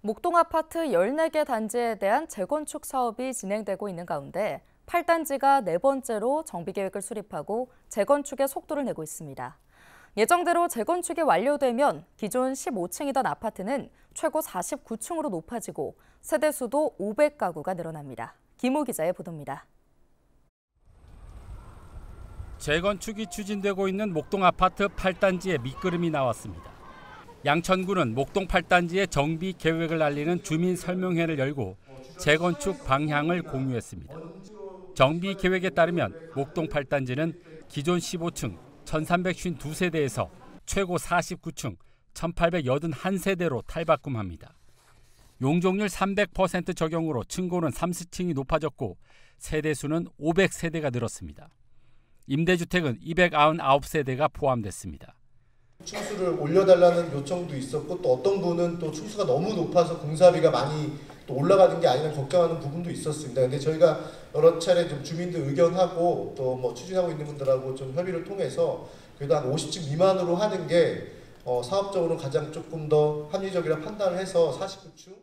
목동 아파트 14개 단지에 대한 재건축 사업이 진행되고 있는 가운데 8단지가 네 번째로 정비계획을 수립하고 재건축에 속도를 내고 있습니다. 예정대로 재건축이 완료되면 기존 15층이던 아파트는 최고 49층으로 높아지고 세대수도 500가구가 늘어납니다. 김호 기자의 보도입니다. 재건축이 추진되고 있는 목동 아파트 8단지에 밑거름이 나왔습니다. 양천구는 목동 8단지의 정비 계획을 알리는 주민 설명회를 열고 재건축 방향을 공유했습니다. 정비 계획에 따르면 목동 8단지는 기존 15층 1,352세대에서 최고 49층 1,881세대로 탈바꿈합니다. 용적률 300% 적용으로 층고는 30층이 높아졌고 세대수는 500세대가 늘었습니다. 임대주택은 299세대가 포함됐습니다. 층수를 올려달라는 요청도 있었고 또 어떤 분은 또 층수가 너무 높아서 공사비가 많이 또 올라가는 게 아니냐 걱정하는 부분도 있었습니다. 근데 저희가 여러 차례 좀 주민들 의견하고 또 뭐 추진하고 있는 분들하고 좀 협의를 통해서 그래도 한 50층 미만으로 하는 게 사업적으로 가장 조금 더 합리적이라 판단을 해서 49층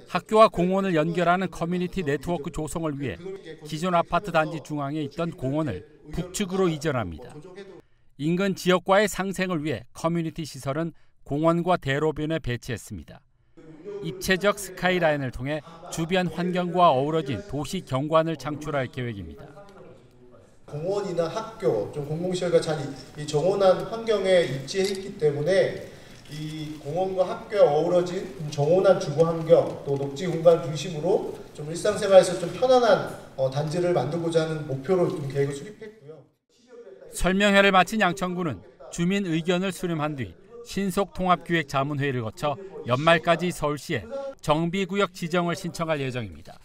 학교와 공원을 연결하는 커뮤니티 네트워크 조성을 위해 기존 아파트 단지 중앙에 있던 공원을 북측으로 이전합니다. 인근 지역과의 상생을 위해 커뮤니티 시설은 공원과 대로변에 배치했습니다. 입체적 스카이라인을 통해 주변 환경과 어우러진 도시 경관을 창출할 계획입니다. 공원이나 학교, 좀 공공시설과 잘 정원한 환경에 입지해 있기 때문에 이 공원과 학교에 어우러진 정원한 주거 환경, 또 녹지 공간 중심으로 좀 일상생활에서 좀 편안한 단지를 만들고자 하는 목표로 좀 계획을 수립했고요. 설명회를 마친 양천구는 주민 의견을 수렴한 뒤 신속통합기획자문회의를 거쳐 연말까지 서울시에 정비구역 지정을 신청할 예정입니다.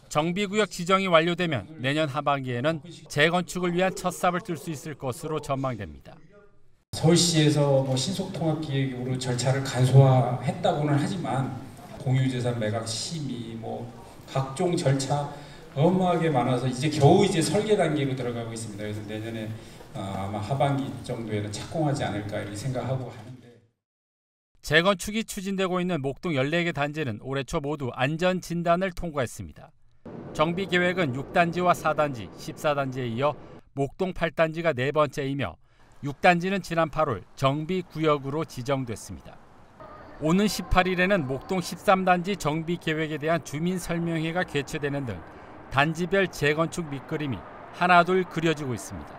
정비구역 지정이 완료되면 내년 하반기에는 재건축을 위한 첫 삽을 뜰 수 있을 것으로 전망됩니다. 서울시에서 신속통합기획으로 절차를 간소화했다고는 하지만 공유재산 매각 심의, 각종 절차 어마어마하게 많아서 이제 겨우 설계 단계로 들어가고 있습니다. 그래서 내년에 아마 하반기 정도에는 착공하지 않을까 이렇게 생각하고 하는데. 재건축이 추진되고 있는 목동 14개 단지는 올해 초 모두 안전진단을 통과했습니다. 정비 계획은 6단지와 4단지, 14단지에 이어 목동 8단지가 네 번째이며 6단지는 지난 8월 정비구역으로 지정됐습니다. 오는 18일에는 목동 13단지 정비 계획에 대한 주민 설명회가 개최되는 등 단지별 재건축 밑그림이 하나둘 그려지고 있습니다.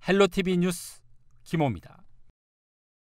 헬로티비 뉴스 김호입니다.